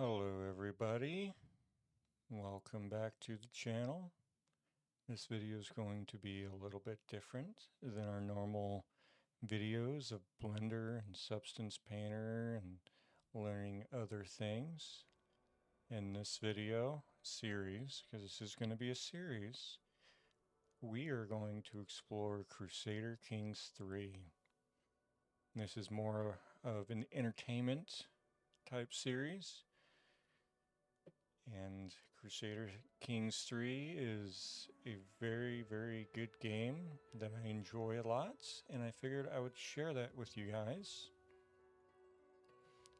Hello everybody, welcome back to the channel. This video is going to be a little bit different than our normal videos of Blender and Substance Painter and learning other things. In this video series, because this is going to be a series, we are going to explore Crusader Kings III. This is more of an entertainment type series. And Crusader Kings III is a very, very good game that I enjoy a lot, and I figured I would share that with you guys.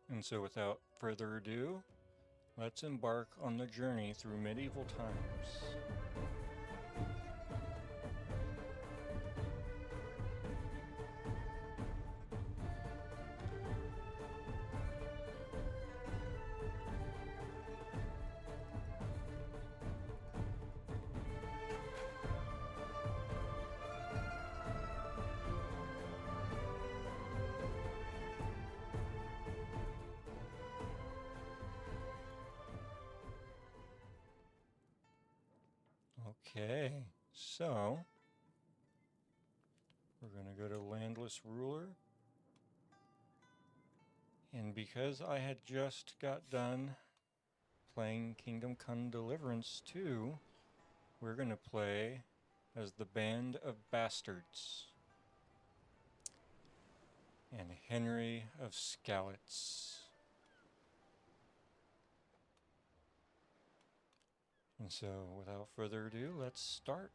And so without further ado, let's embark on the journey through medieval times. Okay, so we're going to go to Landless Ruler. And because I had just got done playing Kingdom Come Deliverance 2, we're going to play as the Band of Bastards and Henry of Skalitz. And so, without further ado, let's start.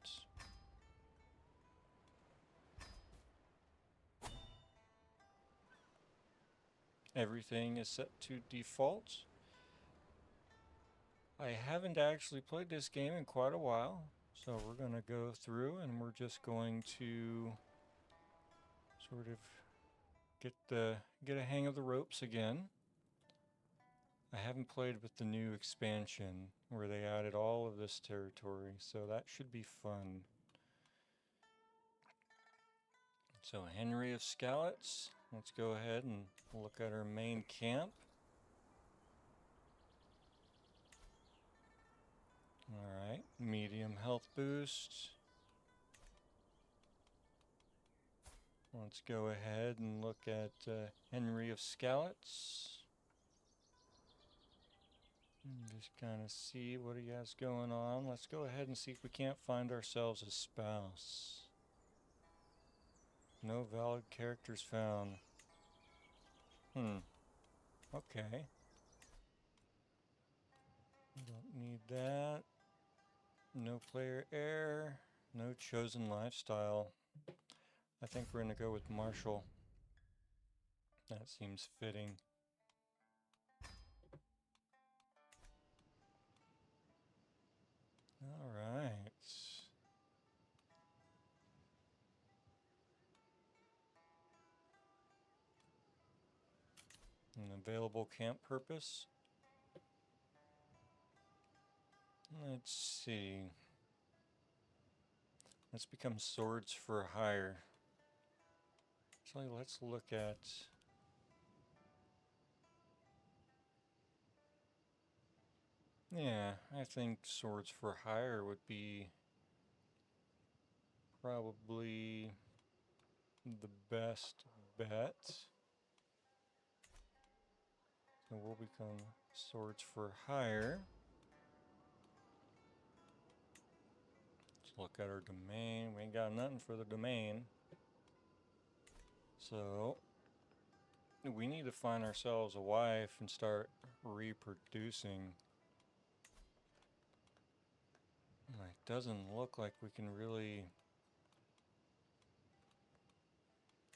Everything is set to default. I haven't actually played this game in quite a while, so we're going to go through and we're just going to sort of get a hang of the ropes again. I haven't played with the new expansion where they added all of this territory, so that should be fun. So Henry of Skalitz, let's go ahead and look at our main camp. Alright, medium health boost. Let's go ahead and look at Henry of Skalitz. Just kind of see what he has going on. Let's go ahead and see if we can't find ourselves a spouse. No valid characters found. Okay. Don't need that. No player heir. No chosen lifestyle. I think we're going to go with Marshall. That seems fitting. All right. An available camp purpose. Let's see. Let's become swords for hire. Actually, let's look at... Yeah, I think swords for hire would be probably the best bet. So we'll become swords for hire. Let's look at our domain. We ain't got nothing for the domain. So we need to find ourselves a wife and start reproducing. It doesn't look like we can really...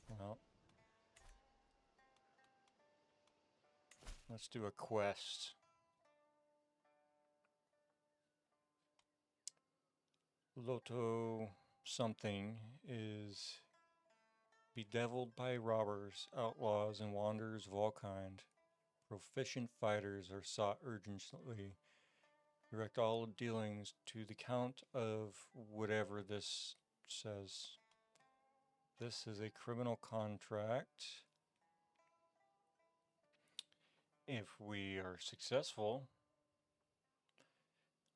Well, let's do a quest. Loto something is bedeviled by robbers, outlaws, and wanderers of all kind. Proficient fighters are sought urgently. Direct all dealings to the count of whatever this says. This is a criminal contract. If we are successful,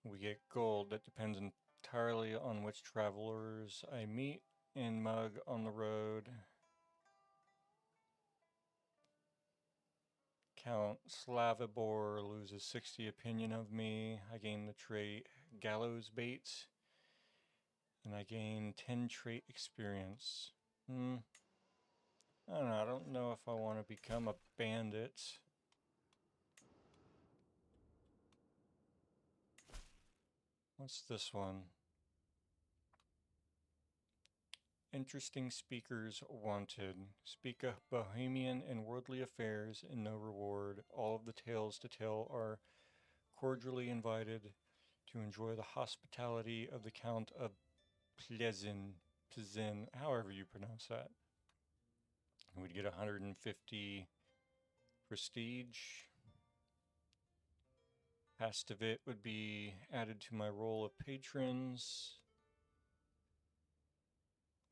we get gold. That depends entirely on which travelers I meet and mug on the road. Count Slavibor loses 60 opinion of me. I gain the trait Gallows Bait. And I gain 10 trait experience. I don't know. I don't know if I want to become a bandit. What's this one? Interesting speakers wanted. Speak of bohemian and worldly affairs and no reward. All of the tales to tell are cordially invited to enjoy the hospitality of the Count of Plezin, however you pronounce that. We'd get 150 prestige. Past of it would be added to my roll of patrons.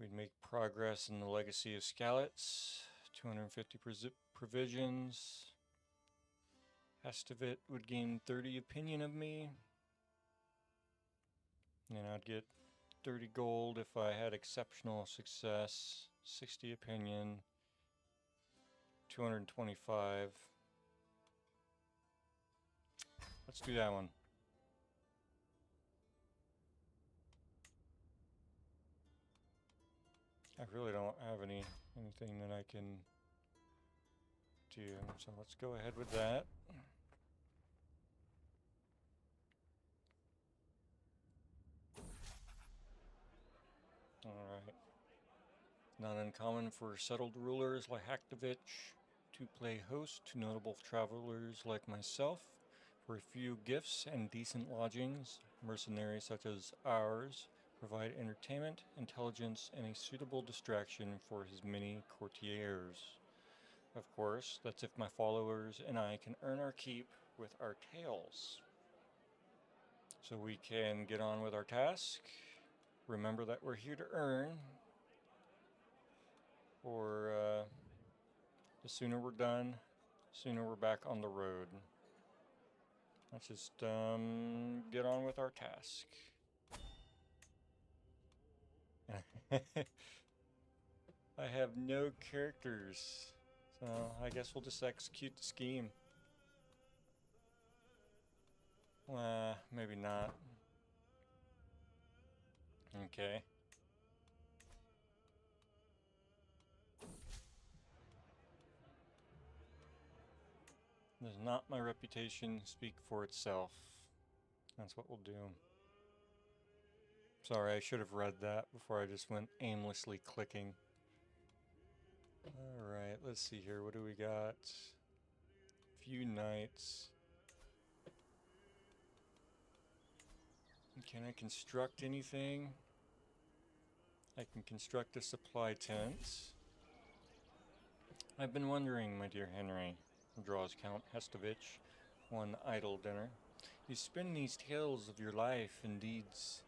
We'd make progress in the legacy of Skalitz. 250 provisions. Past of it would gain 30 opinion of me. And I'd get 30 gold if I had exceptional success. 60 opinion. 225. Let's do that one. I really don't have anything that I can do, so let's go ahead with that. Alright. Not uncommon for settled rulers like Haktovich to play host to notable travelers like myself. For a few gifts and decent lodgings, mercenaries such as ours provide entertainment, intelligence, and a suitable distraction for his many courtiers. Of course, that's if my followers and I can earn our keep with our tales. So we can get on with our task. Remember that we're here to earn. Or the sooner we're done, sooner we're back on the road. Let's just get on with our task. I have no characters, so I guess we'll just execute the scheme. Maybe not. Okay. Does not my reputation speak for itself? That's what we'll do. Sorry, I should have read that before I just went aimlessly clicking. Alright, let's see here. What do we got? Few knights. Can I construct anything? I can construct a supply tent. I've been wondering, my dear Henry, draws Count Hestovich, one idle dinner. You spin these tales of your life and deeds,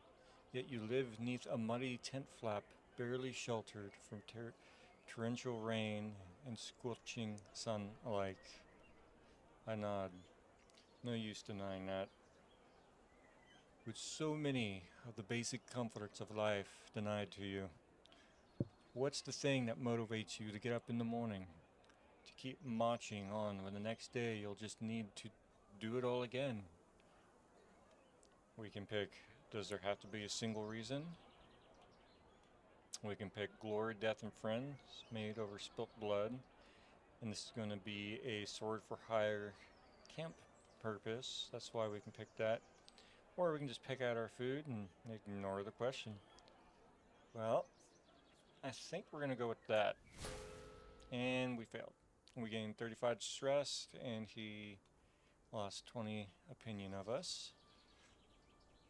yet you live neath a muddy tent flap, barely sheltered from torrential rain and scorching sun alike. I nod. No use denying that. With so many of the basic comforts of life denied to you, what's the thing that motivates you to get up in the morning? To keep marching on when the next day you'll just need to do it all again? We can pick, does there have to be a single reason? We can pick glory, death, and friends made over spilt blood. And this is going to be a sword for hire camp purpose. That's why we can pick that. Or we can just pick out our food and ignore the question. Well, I think we're going to go with that. And we failed. We gained 35 stress, and he lost 20 opinion of us.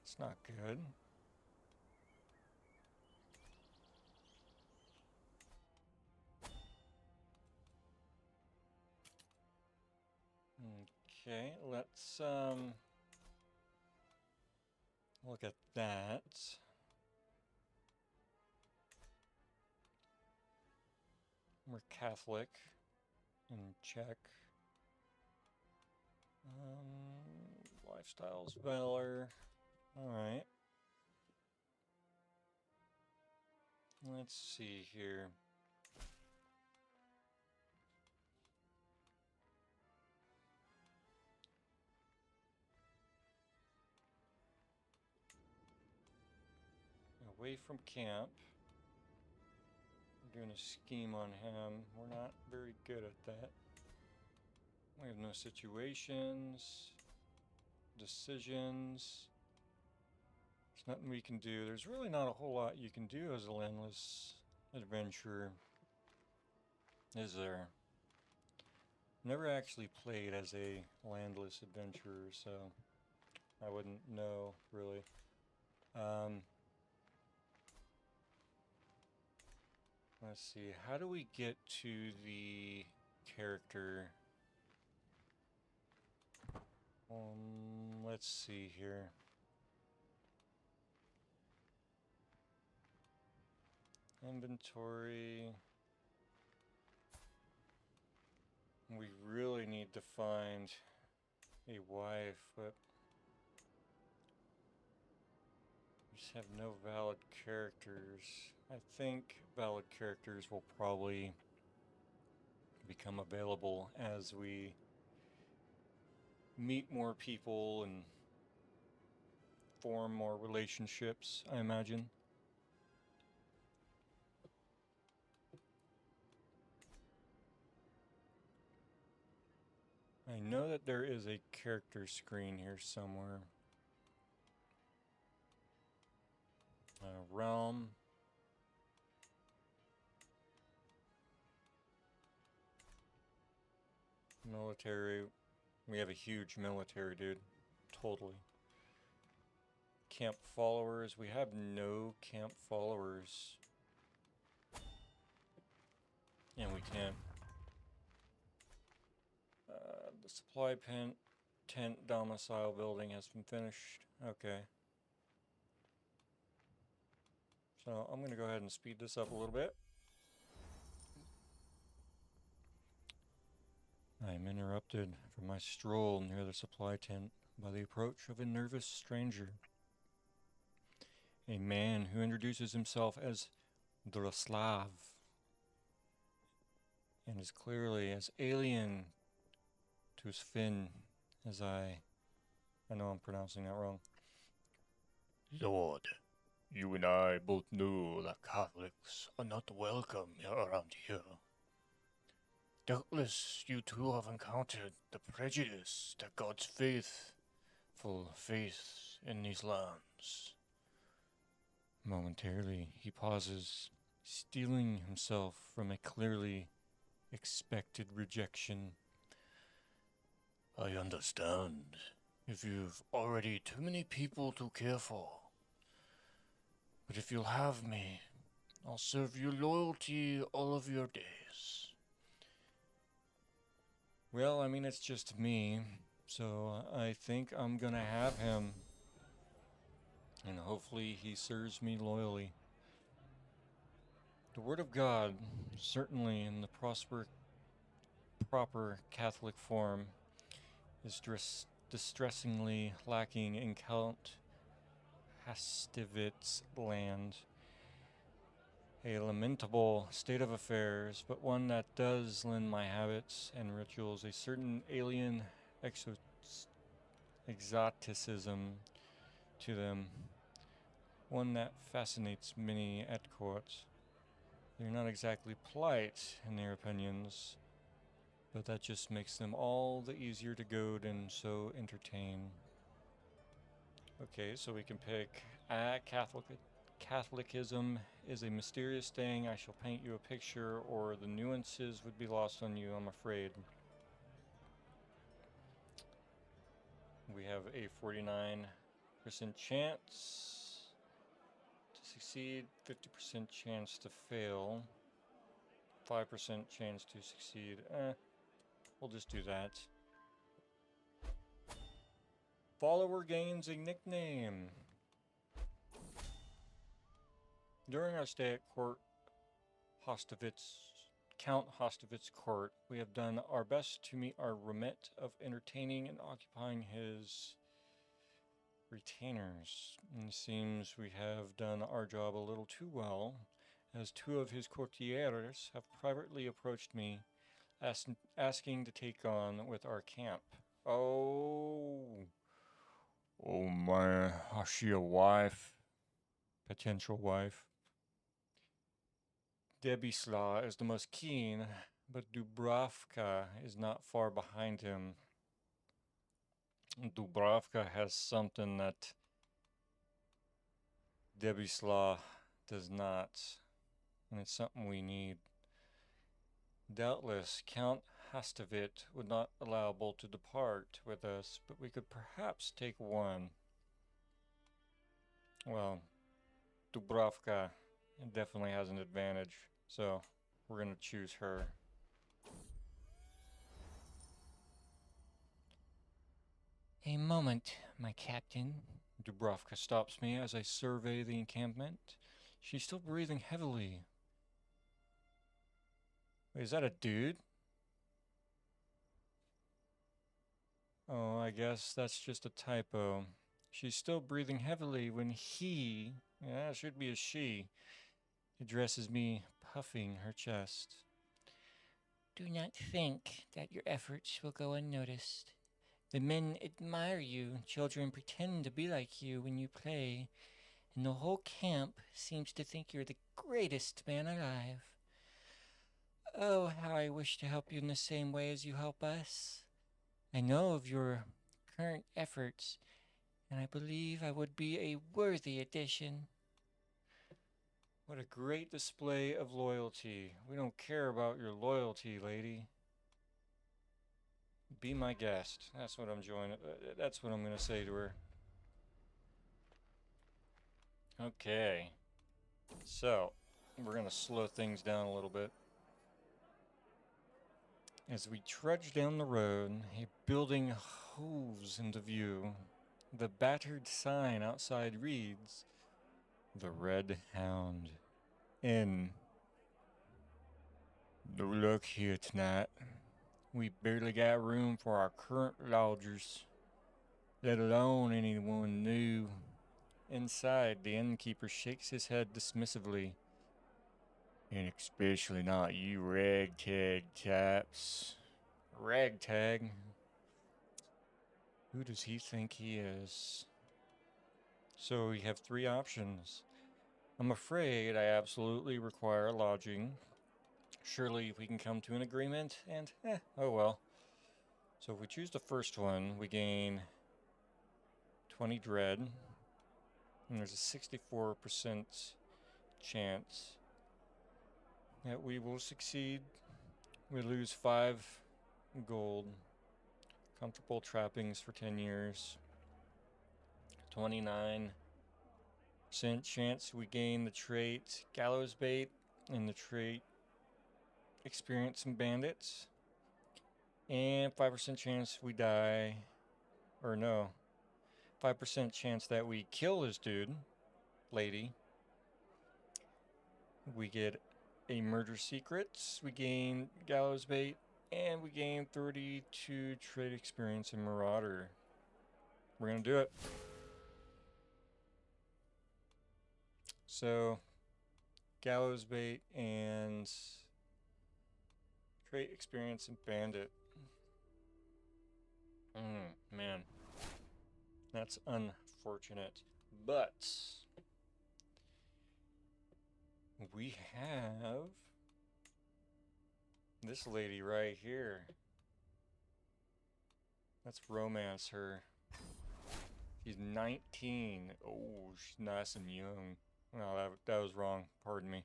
It's not good. Okay, let's look at that. We're Catholic in Czech. Lifestyles, valor. Alright. Let's see here. Away from camp. We're doing a scheme on him. We're not very good at that. We have no situations, decisions. There's nothing we can do. There's really not a whole lot you can do as a landless adventurer, is there? Never actually played as a landless adventurer, so I wouldn't know, really. Let's see, how do we get to the character? Let's see here. Inventory. We really need to find a wife, but we just have no valid characters. I think valid characters will probably become available as we meet more people and form more relationships, I imagine. I know that there is a character screen here somewhere. Realm. Military. We have a huge military, dude. Totally. Camp followers. We have no camp followers. And we can't. The supply tent domicile building has been finished. Okay. So I'm going to go ahead and speed this up a little bit. I am interrupted from my stroll near the supply tent by the approach of a nervous stranger. A man who introduces himself as Droslav and is clearly as alien to Sven as I know I'm pronouncing that wrong. Lord, you and I both know that Catholics are not welcome around here. Doubtless you too have encountered the prejudice that God's faithful faith in these lands. Momentarily, he pauses, steeling himself from a clearly expected rejection. I understand if you've already too many people to care for. But if you'll have me, I'll serve you loyalty all of your days. Well, I mean, it's just me, so I think I'm gonna have him. And hopefully he serves me loyally. The Word of God, certainly in the proper Catholic form, is distressingly lacking in Count Hastivitz's land. A lamentable state of affairs, but one that does lend my habits and rituals a certain alien exoticism to them, one that fascinates many at court. They're not exactly polite in their opinions, but that just makes them all the easier to goad and so entertain. Okay, so we can pick Catholicism is a mysterious thing. I shall paint you a picture, or the nuances would be lost on you, I'm afraid. We have a 49% chance to succeed, 50% chance to fail, 5% chance to succeed. We'll just do that. Follower gains a nickname. During our stay at Court Hostovitz Count Hostovitz's court. We have done our best to meet our remit of entertaining and occupying his retainers. It seems we have done our job a little too well, as two of his courtiers have privately approached me, asking to take on with our camp. Oh, Oh man, is she a wife? potential wife. Debislaw is the most keen, but Dubravka is not far behind him. Dubravka has something that Debislaw does not, and it's something we need. Doubtless, Count Hastovit would not allow both to depart with us, but we could perhaps take one. Well, Dubravka definitely has an advantage, so we're going to choose her. A moment, my captain. Dubravka stops me as I survey the encampment. She's still breathing heavily. Wait, is that a dude? Oh, I guess that's just a typo. She's still breathing heavily when he, yeah, it should be a she, addresses me, puffing her chest. Do not think that your efforts will go unnoticed. The men admire you, children pretend to be like you when you play, and the whole camp seems to think you're the greatest man alive. Oh, how I wish to help you in the same way as you help us. I know of your current efforts, and I believe I would be a worthy addition. What a great display of loyalty. We don't care about your loyalty, lady. Be my guest. That's what I'm joining. That's what I'm going to say to her. Okay. So, we're going to slow things down a little bit. As we trudge down the road, a building hoves into view. The battered sign outside reads, "The Red Hound Inn." No luck here tonight. We barely got room for our current lodgers, let alone anyone new. Inside, the innkeeper shakes his head dismissively. And especially not you ragtag types. Ragtag? Who does he think he is? So we have three options. I'm afraid I absolutely require lodging. Surely we can come to an agreement, and oh well. So if we choose the first one, we gain 20 dread, and there's a 64% chance that we will succeed. We lose 5 gold, comfortable trappings for 10 years, 29% chance we gain the trait gallows bait and the trait experience some bandits, and 5% chance we die, or no, 5% chance that we kill this dude, lady. We get a murder secrets, we gain gallows bait, and we gain 32 trade experience in Marauder. We're gonna do it. So, gallows bait and trade experience in bandit. Man, that's unfortunate. But we have this lady right here. Let's romance her. She's 19. Oh, she's nice and young. No, that was wrong. Pardon me.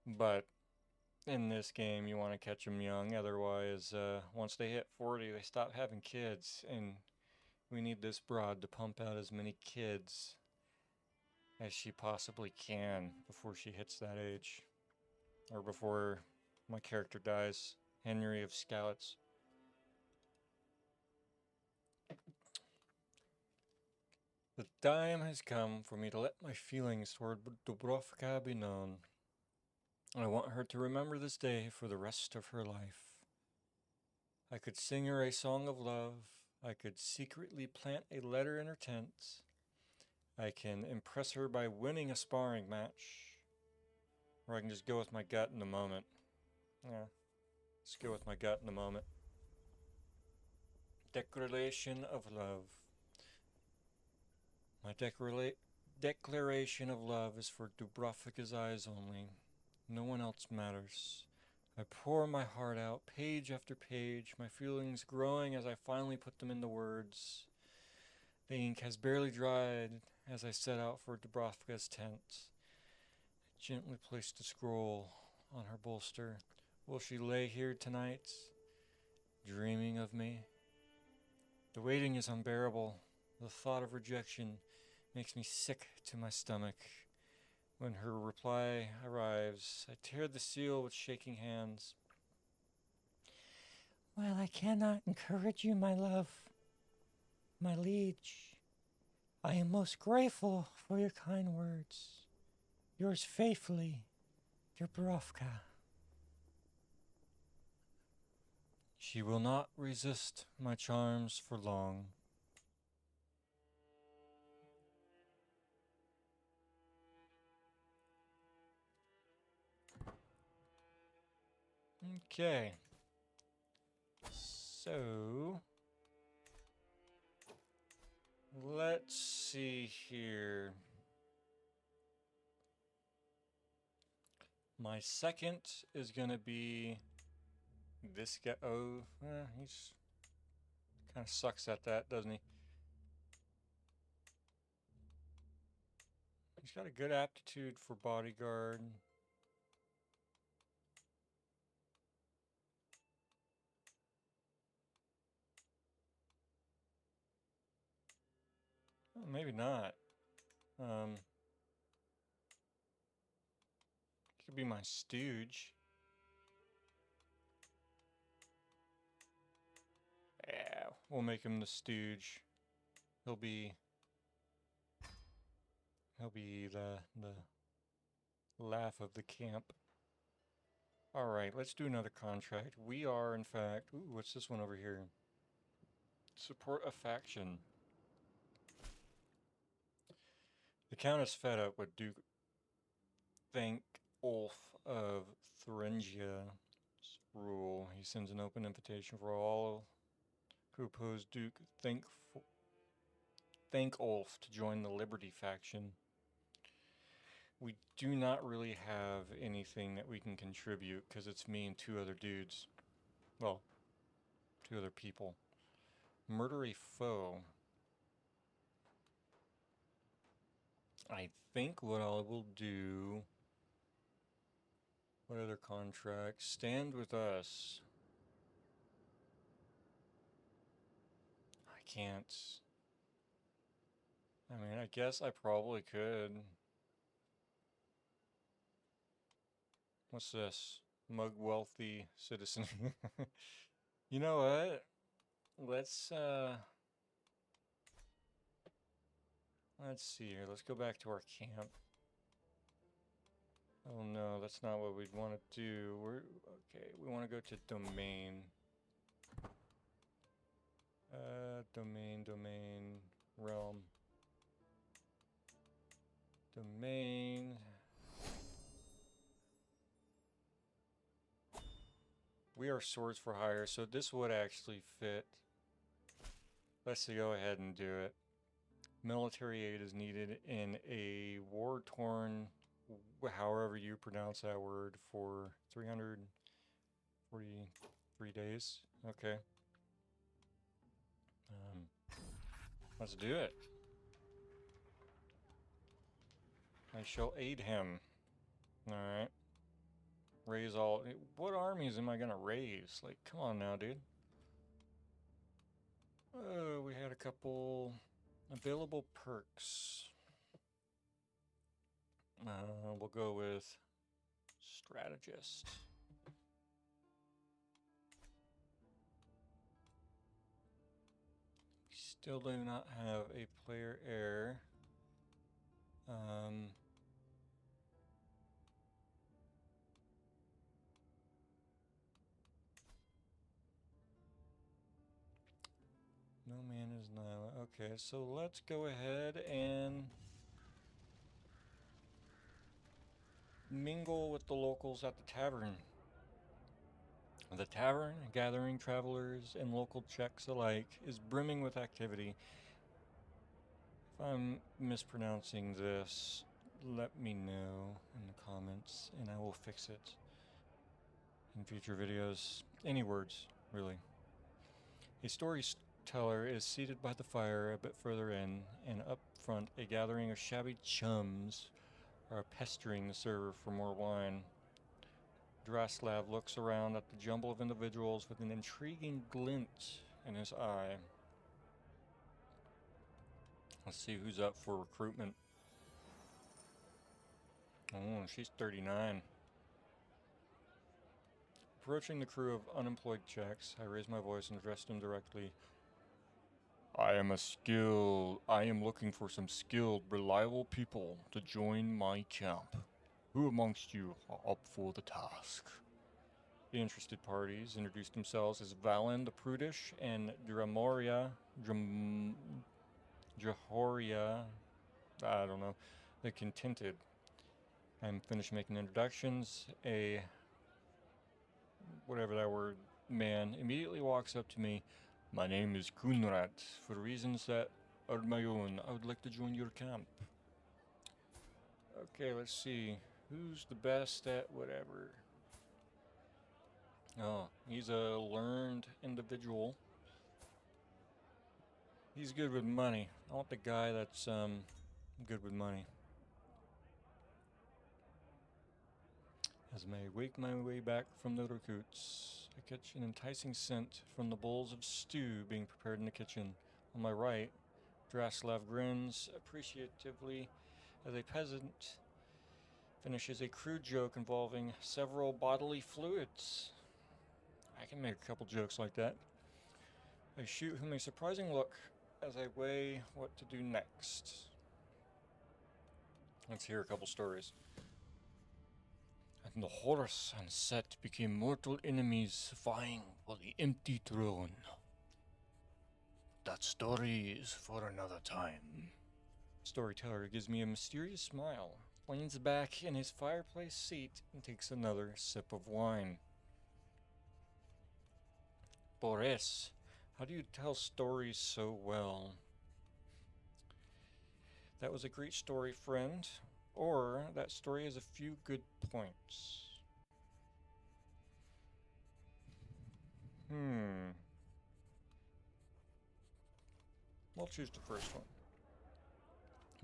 But in this game, you want to catch them young. Otherwise, once they hit 40, they stop having kids. And we need this broad to pump out as many kids as she possibly can before she hits that age. Or before my character dies. Henry of Skalitz. The time has come for me to let my feelings toward Dubrovka be known. I want her to remember this day for the rest of her life. I could sing her a song of love. I could secretly plant a letter in her tent. I can impress her by winning a sparring match. Or I can just go with my gut in the moment. Yeah, let's go with my gut in the moment. Declaration of love. My declaration of love is for Dubrovka's eyes only. No one else matters. I pour my heart out, page after page, my feelings growing as I finally put them into words. The ink has barely dried as I set out for Dubrovka's tent. I gently placed the scroll on her bolster. Will she lay here tonight, dreaming of me? The waiting is unbearable. The thought of rejection makes me sick to my stomach. When her reply arrives, I tear the seal with shaking hands. Well, I cannot encourage you, my love, my liege. I am most grateful for your kind words. Yours faithfully, Dubrovka. She will not resist my charms for long. Okay. So, let's see here. My second is going to be this guy. Oh, he's kind of sucks at that, doesn't he? He's got a good aptitude for bodyguard. Oh, maybe not. Could be my stooge. Yeah, we'll make him the stooge. He'll be the laugh of the camp. All right, let's do another contract. We are, in fact, ooh, what's this one over here? Support a faction. The Count is fed up with Duke Thankolf of Thuringia's rule. He sends an open invitation for all who oppose Duke Thankolf to join the Liberty faction. We do not really have anything that we can contribute because it's me and two other dudes. Well, two other people. Murder a foe. I think what I will do. What other contracts? Stand with us. I can't. I mean, I guess I probably could. What's this? Mug wealthy citizen. You know what? Let's see here. Let's go back to our camp. Oh no, that's not what we'd want to do. Okay, we want to go to domain. Domain, realm. Domain. We are swords for hire, so this would actually fit. Let's go ahead and do it. Military aid is needed in a war-torn, however you pronounce that word, for 343 days. Okay. Let's do it. I shall aid him. Alright. Raise all... What armies am I gonna raise? Like, come on now, dude. We had a couple available perks. We'll go with strategist. We still do not have a player heir. Okay, so let's go ahead and mingle with the locals at the tavern. The tavern, gathering travelers and local Czechs alike, is brimming with activity. If I'm mispronouncing this, let me know in the comments and I will fix it in future videos. Any words, really. A storyteller is seated by the fire a bit further in, and up front a gathering of shabby chums are pestering the server for more wine. Draslav looks around at the jumble of individuals with an intriguing glint in his eye. Let's see who's up for recruitment. Oh, she's 39. Approaching the crew of unemployed Czechs, I raised my voice and addressed them directly. I am looking for some skilled, reliable people to join my camp. Who amongst you are up for the task? The interested parties introduced themselves as Valen the Prudish and Jahoria, I don't know, the Contented. I'm finished making introductions. A whatever that word man immediately walks up to me. My name is Kunrad. For reasons that are my own, I would like to join your camp. Okay, let's see. Who's the best at whatever? Oh, he's a learned individual. He's good with money. I want the guy that's good with money. As I wake my way back from the recruits, I catch an enticing scent from the bowls of stew being prepared in the kitchen. On my right, Draslav grins appreciatively as a peasant finishes a crude joke involving several bodily fluids. I can make a couple jokes like that. I shoot him a surprising look as I weigh what to do next. Let's hear a couple stories. And the horse and Set became mortal enemies, vying for the empty throne. That story is for another time. Storyteller gives me a mysterious smile, leans back in his fireplace seat, and takes another sip of wine. Boris, how do you tell stories so well? That was a great story, friend. Or that story has a few good points. We'll choose the first one.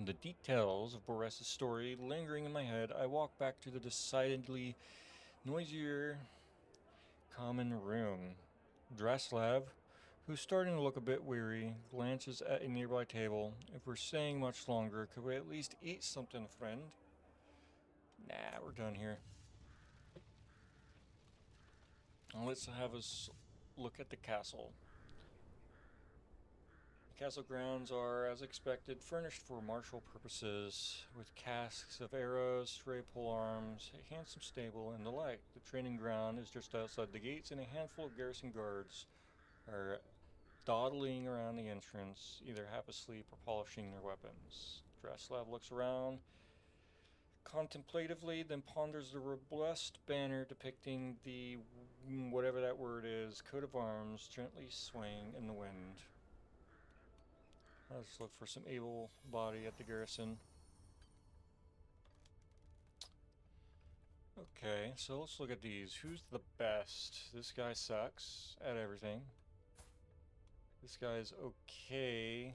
The details of Boris's story lingering in my head, I walk back to the decidedly noisier common room. Draslav, who's starting to look a bit weary, glances at a nearby table. If we're staying much longer, could we at least eat something, friend? Nah, we're done here. Let's have us look at the castle. The castle grounds are, as expected, furnished for martial purposes, with casks of arrows, stray polearms, a handsome stable, and the like. The training ground is just outside the gates, and a handful of garrison guards are dawdling around the entrance, either half asleep or polishing their weapons. Draslav looks around contemplatively, then ponders the robust banner depicting the whatever that word is, coat of arms, gently swaying in the wind. Let's look for some able body at the garrison. Okay, so let's look at these. Who's the best? This guy sucks at everything. This guy's okay.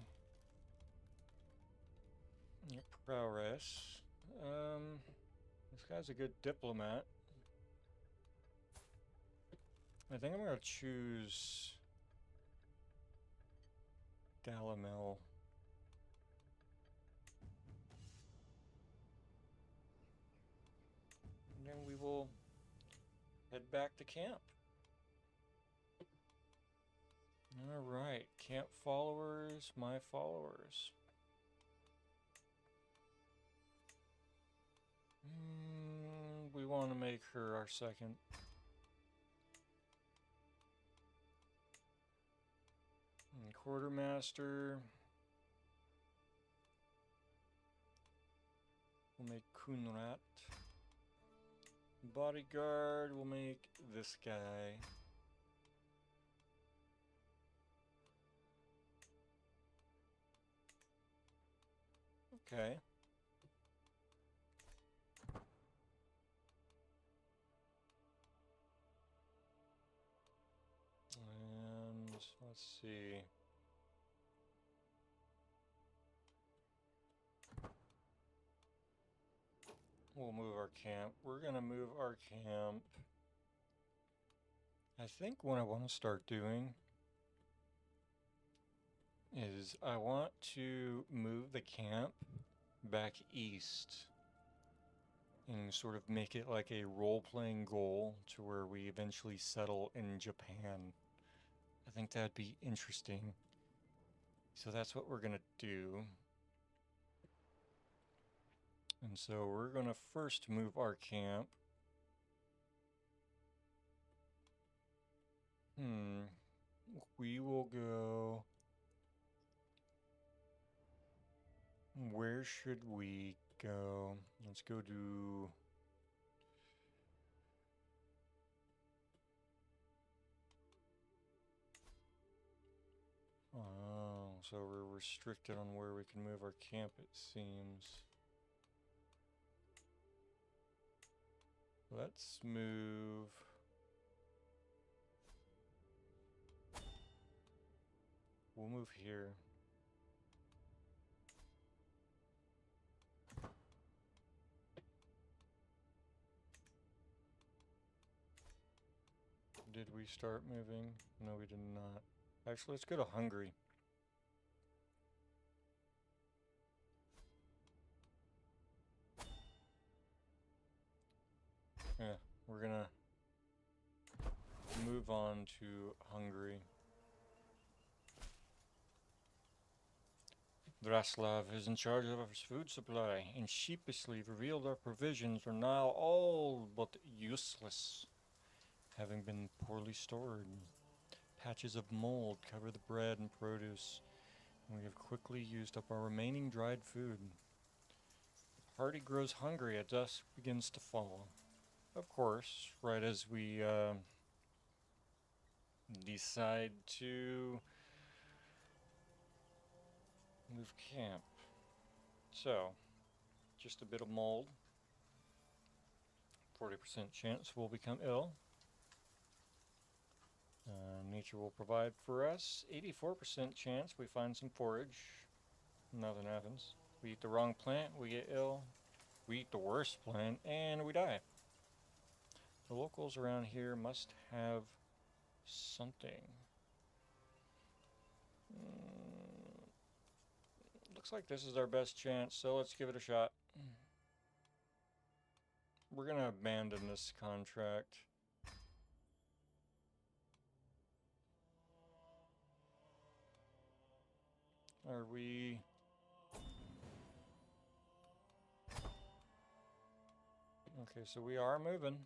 Prowess. This guy's a good diplomat. I think I'm gonna choose Dalamel. And then we will head back to camp. Alright, camp followers, my followers. We want to make her our second. And quartermaster. We'll make Kunrat. Bodyguard, we'll make this guy. Okay. And let's see. We'll move our camp. We're gonna move our camp. I think what I want to start doing is I want to move the camp back east and sort of make it like a role-playing goal to where we eventually settle in Japan. I think that'd be interesting. So that's what we're gonna do. And so we're gonna first move our camp. We will go... Where should we go? Let's go to... Oh, so we're restricted on where we can move our camp, it seems. Let's move... We'll move here. Did we start moving? No, we did not. Actually, let's go to Hungary. Yeah, we're gonna move on to Hungary. Draslav is in charge of our food supply, and sheepishly revealed our provisions are now all but useless, having been poorly stored. Patches of mold cover the bread and produce, and we have quickly used up our remaining dried food. The party grows hungry as dusk begins to fall. Of course, right as we decide to move camp. So, just a bit of mold. 40% chance we'll become ill. Nature will provide for us. 84% chance we find some forage. Nothing happens. We eat the wrong plant, we get ill. We eat the worst plant, and we die. The locals around here must have something. Looks like this is our best chance, so let's give it a shot. We're gonna abandon this contract. Are we... Okay, so we are moving.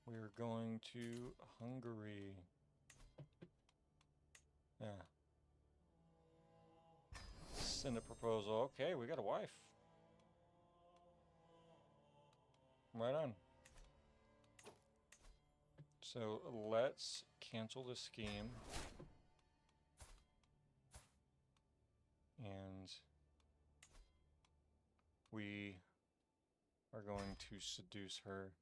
We are going to Hungary. Yeah. Send a proposal. Okay, we got a wife. Right on. So let's cancel the scheme. And we are going to seduce her.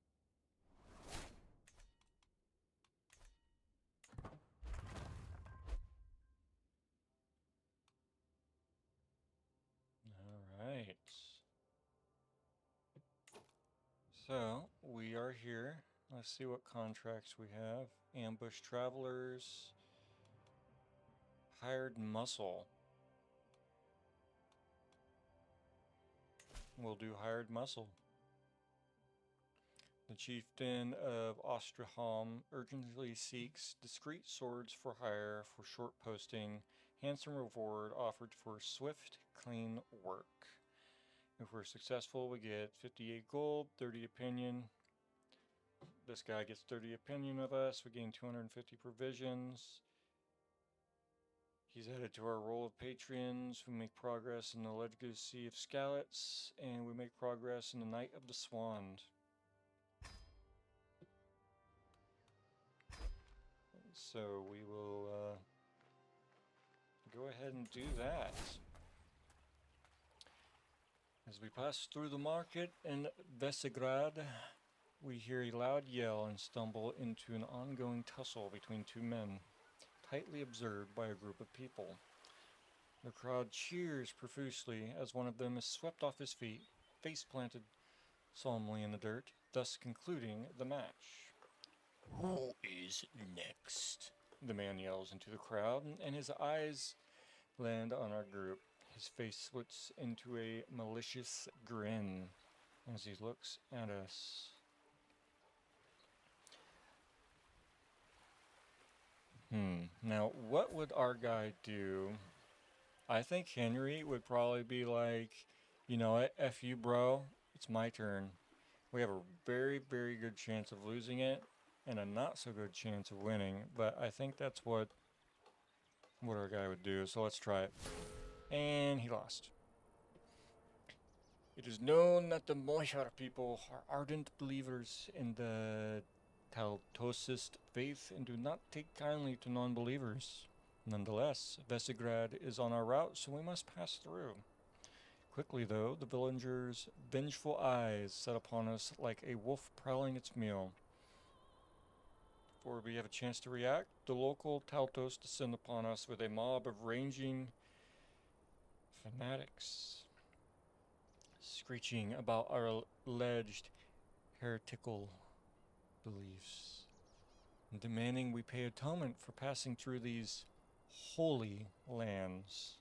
Alright. So, we are here. Let's see what contracts we have. Ambush travelers. Hired muscle. We'll do hired muscle. The chieftain of Ostraholm urgently seeks discreet swords for hire for short posting. Handsome reward offered for swift, clean work. If we're successful, we get 58 gold, 30 opinion. This guy gets 30 opinion of us. We gain 250 provisions. He's added to our roll of patrons who make progress in the Legacy of Skalitz, and we make progress in the Night of the Swan. So we will go ahead and do that. As we pass through the market in Vesegrad, we hear a loud yell and stumble into an ongoing tussle between two men, tightly observed by a group of people. The crowd cheers profusely as one of them is swept off his feet, face planted solemnly in the dirt, thus concluding the match. Who is next? The man yells into the crowd, and his eyes land on our group. His face splits into a malicious grin as he looks at us. Now, what would our guy do? I think Henry would probably be like, you know what, F you, bro. It's my turn. We have a very, very good chance of losing it and a not so good chance of winning, but I think that's what our guy would do, so let's try it. And he lost. It is known that the Moishar people are ardent believers in the Taltosist faith and do not take kindly to non-believers. Nonetheless, Vesegrad is on our route, so we must pass through. Quickly, though, the villagers' vengeful eyes set upon us like a wolf prowling its meal. Before we have a chance to react, the local Taltos descend upon us with a mob of ranging fanatics, screeching about our alleged heretical beliefs, and demanding we pay atonement for passing through these holy lands.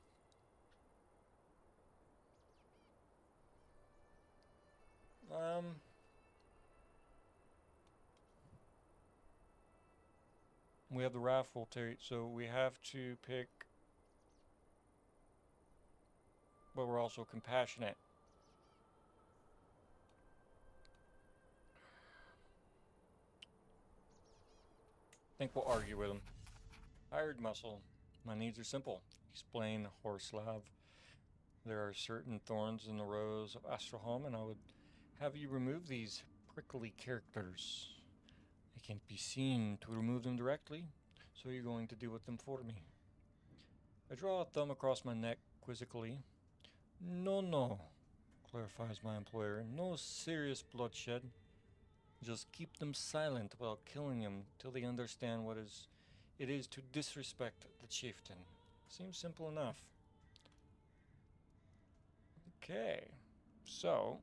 We have the raffle trait, so we have to pick, but we're also compassionate. I think we'll argue with him. Hired muscle. My needs are simple. Explain, Horslav. There are certain thorns in the rose of Astraholm, and I would have you remove these prickly characters. I can't be seen to remove them directly, so you're going to deal with them for me. I draw a thumb across my neck quizzically. No, clarifies my employer. No serious bloodshed. Just keep them silent while killing them till they understand what it is to disrespect the chieftain. Seems simple enough. Okay, so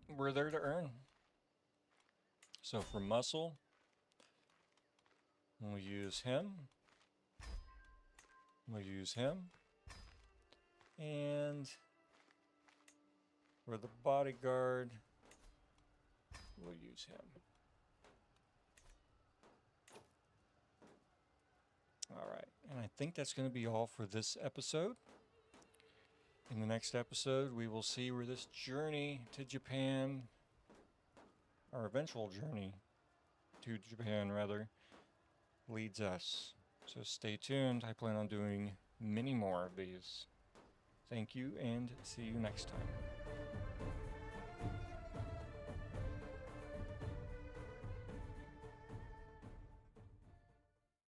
we're there to earn. So for muscle, we'll use him. We'll use him. And for the bodyguard, we'll use him. Alright, and I think that's going to be all for this episode. In the next episode, we will see where this journey to Japan, our eventual journey to Japan, rather, leads us. So stay tuned. I plan on doing many more of these. Thank you, and see you next time.